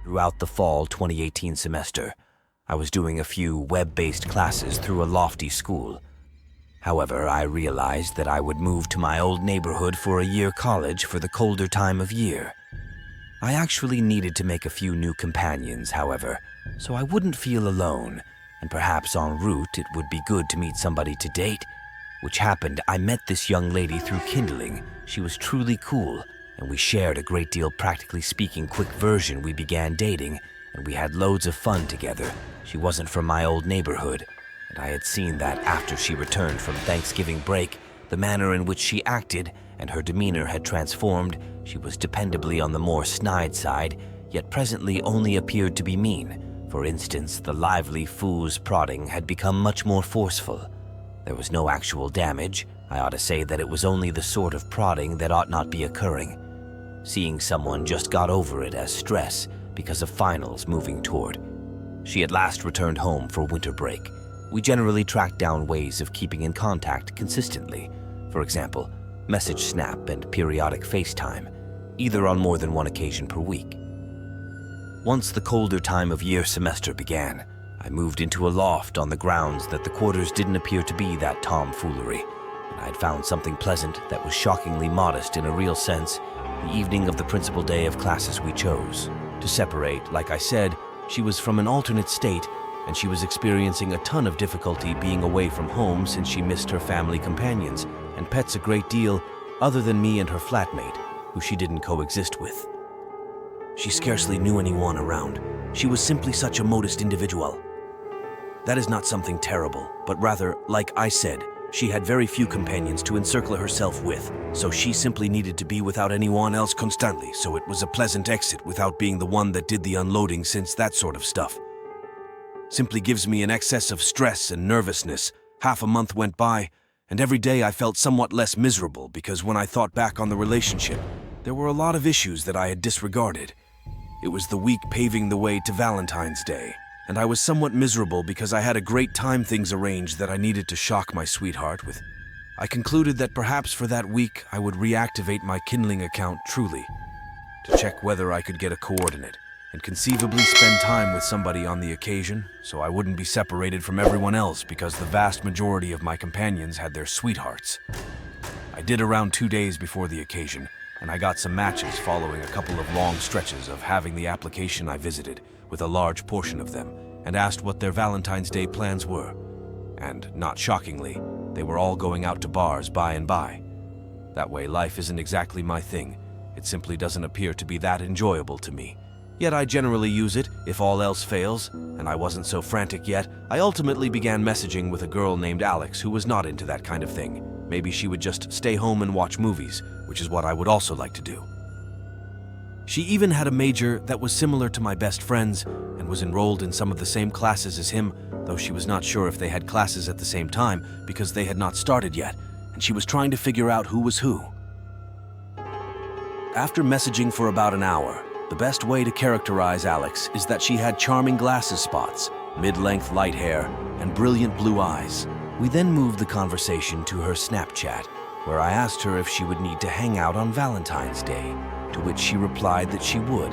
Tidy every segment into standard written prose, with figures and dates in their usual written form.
Throughout the fall 2018 semester, I was doing a few web-based classes through a lofty school. However, I realized that I would move to my old neighborhood for a year college for the colder time of year. I actually needed to make a few new companions, however, so I wouldn't feel alone, and perhaps en route it would be good to meet somebody to date. Which happened, I met this young lady through Kindling. She was truly cool, and we shared a great deal. Practically speaking, quick version, we began dating, and we had loads of fun together. She wasn't from my old neighborhood, and I had seen that after she returned from Thanksgiving break, the manner in which she acted and her demeanor had transformed. She was dependably on the more snide side, yet presently only appeared to be mean. For instance, the lively fool's prodding had become much more forceful. There was no actual damage. I ought to say that it was only the sort of prodding that ought not be occurring. Seeing someone just got over it as stress because of finals moving toward. She at last returned home for winter break. We generally tracked down ways of keeping in contact consistently. For example, message snap and periodic FaceTime, either on more than one occasion per week. Once the colder time of year semester began, I moved into a loft on the grounds that the quarters didn't appear to be that tomfoolery, and I had found something pleasant that was shockingly modest in a real sense. The evening of the principal day of classes we chose. To separate, like I said, she was from an alternate state, and she was experiencing a ton of difficulty being away from home since she missed her family companions and pets a great deal, other than me and her flatmate, who she didn't coexist with. She scarcely knew anyone around. She was simply such a modest individual. That is not something terrible, but rather, like I said, she had very few companions to encircle herself with, so she simply needed to be without anyone else constantly, so it was a pleasant exit without being the one that did the unloading, since that sort of stuff simply gives me an excess of stress and nervousness. Half a month went by, and every day I felt somewhat less miserable because when I thought back on the relationship, there were a lot of issues that I had disregarded. It was the week paving the way to Valentine's Day, and I was somewhat miserable because I had a great time things arranged that I needed to shock my sweetheart with. I concluded that perhaps for that week I would reactivate my Kindling account truly, to check whether I could get a coordinate, and conceivably spend time with somebody on the occasion, so I wouldn't be separated from everyone else because the vast majority of my companions had their sweethearts. I did around 2 days before the occasion, and I got some matches following a couple of long stretches of having the application I visited with a large portion of them, and asked what their Valentine's Day plans were. And, not shockingly, they were all going out to bars by and by. That way, life isn't exactly my thing. It simply doesn't appear to be that enjoyable to me. Yet I generally use it if all else fails, and I wasn't so frantic yet. I ultimately began messaging with a girl named Alex who was not into that kind of thing. Maybe she would just stay home and watch movies, which is what I would also like to do. She even had a major that was similar to my best friend's and was enrolled in some of the same classes as him, though she was not sure if they had classes at the same time because they had not started yet, and she was trying to figure out who was who. After messaging for about an hour, the best way to characterize Alex is that she had charming glasses spots, mid-length light hair, and brilliant blue eyes. We then moved the conversation to her Snapchat, where I asked her if she would need to hang out on Valentine's Day, to which she replied that she would.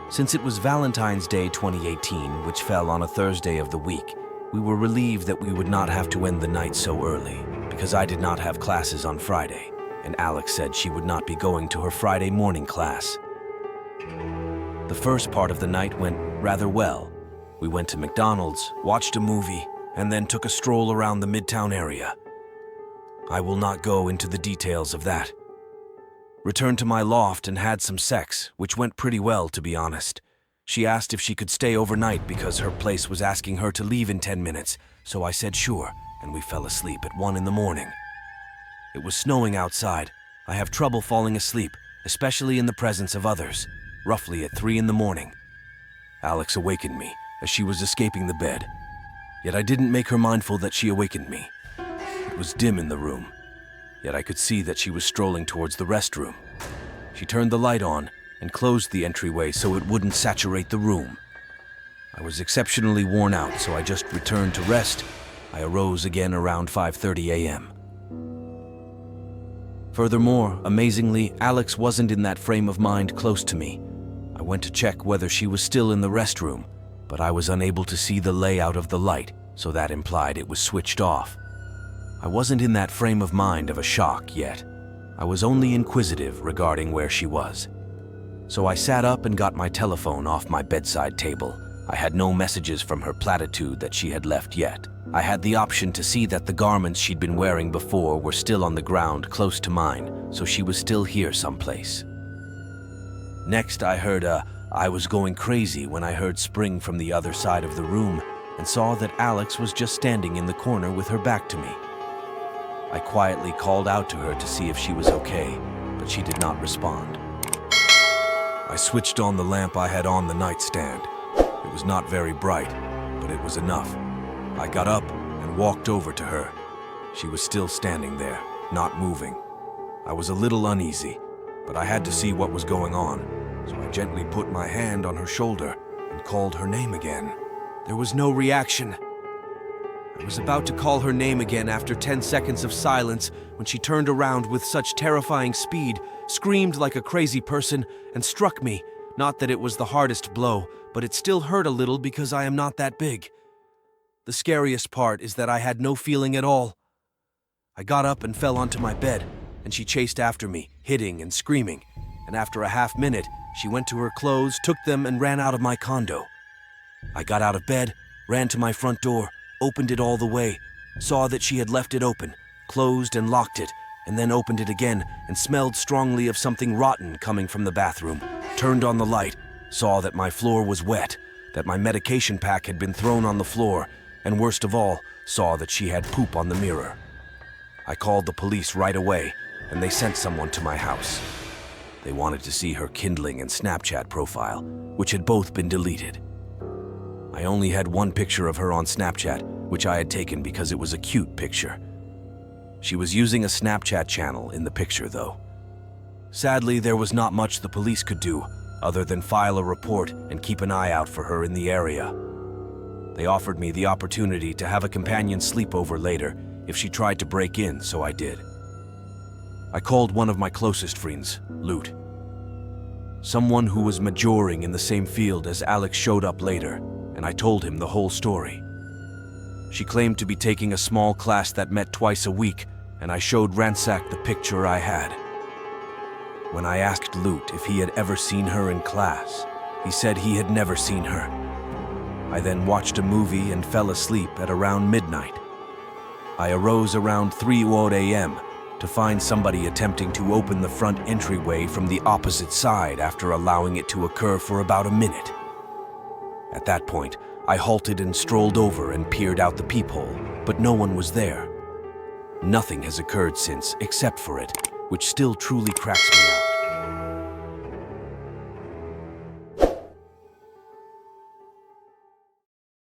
Since it was Valentine's Day 2018, which fell on a Thursday of the week, we were relieved that we would not have to end the night so early, because I did not have classes on Friday, and Alex said she would not be going to her Friday morning class. The first part of the night went rather well. We went to McDonald's, watched a movie, and then took a stroll around the Midtown area. I will not go into the details of that. Returned to my loft and had some sex, which went pretty well, to be honest. She asked if she could stay overnight because her place was asking her to leave in 10 minutes, so I said sure, and we fell asleep at 1 in the morning. It was snowing outside. I have trouble falling asleep, especially in the presence of others. Roughly at 3 in the morning, Alex awakened me as she was escaping the bed. Yet I didn't make her mindful that she awakened me. It was dim in the room, yet I could see that she was strolling towards the restroom. She turned the light on and closed the entryway so it wouldn't saturate the room. I was exceptionally worn out, so I just returned to rest. I arose again around 5:30 a.m. Furthermore, amazingly, Alex wasn't in that frame of mind close to me. I went to check whether she was still in the restroom, but I was unable to see the layout of the light, so that implied it was switched off. I wasn't in that frame of mind of a shock yet. I was only inquisitive regarding where she was. So I sat up and got my telephone off my bedside table. I had no messages from her platitude that she had left yet. I had the option to see that the garments she'd been wearing before were still on the ground close to mine, so she was still here someplace. Next, I heard I was going crazy when I heard Spring from the other side of the room and saw that Alex was just standing in the corner with her back to me. I quietly called out to her to see if she was okay, but she did not respond. I switched on the lamp I had on the nightstand. It was not very bright, but it was enough. I got up and walked over to her. She was still standing there, not moving. I was a little uneasy, but I had to see what was going on, so I gently put my hand on her shoulder and called her name again. There was no reaction. I was about to call her name again after 10 seconds of silence when she turned around with such terrifying speed, screamed like a crazy person, and struck me. Not that it was the hardest blow, but it still hurt a little because I am not that big. The scariest part is that I had no feeling at all. I got up and fell onto my bed, and she chased after me, hitting and screaming, and after a half minute, she went to her clothes, took them, and ran out of my condo. I got out of bed, ran to my front door, opened it all the way, saw that she had left it open, closed and locked it, and then opened it again and smelled strongly of something rotten coming from the bathroom, turned on the light, saw that my floor was wet, that my medication pack had been thrown on the floor, and worst of all, saw that she had poop on the mirror. I called the police right away, and they sent someone to my house. They wanted to see her Kindling and Snapchat profile, which had both been deleted. I only had one picture of her on Snapchat, which I had taken because it was a cute picture. She was using a Snapchat channel in the picture, though. Sadly, there was not much the police could do, other than file a report and keep an eye out for her in the area. They offered me the opportunity to have a companion sleepover later if she tried to break in, so I did. I called one of my closest friends, Lute. Someone who was majoring in the same field as Alex showed up later, and I told him the whole story. She claimed to be taking a small class that met twice a week, and I showed Ransack the picture I had. When I asked Lute if he had ever seen her in class, he said he had never seen her. I then watched a movie and fell asleep at around midnight. I arose around 3 a.m. to find somebody attempting to open the front entryway from the opposite side after allowing it to occur for about a minute. At that point, I halted and strolled over and peered out the peephole, but no one was there. Nothing has occurred since except for it, which still truly cracks me up.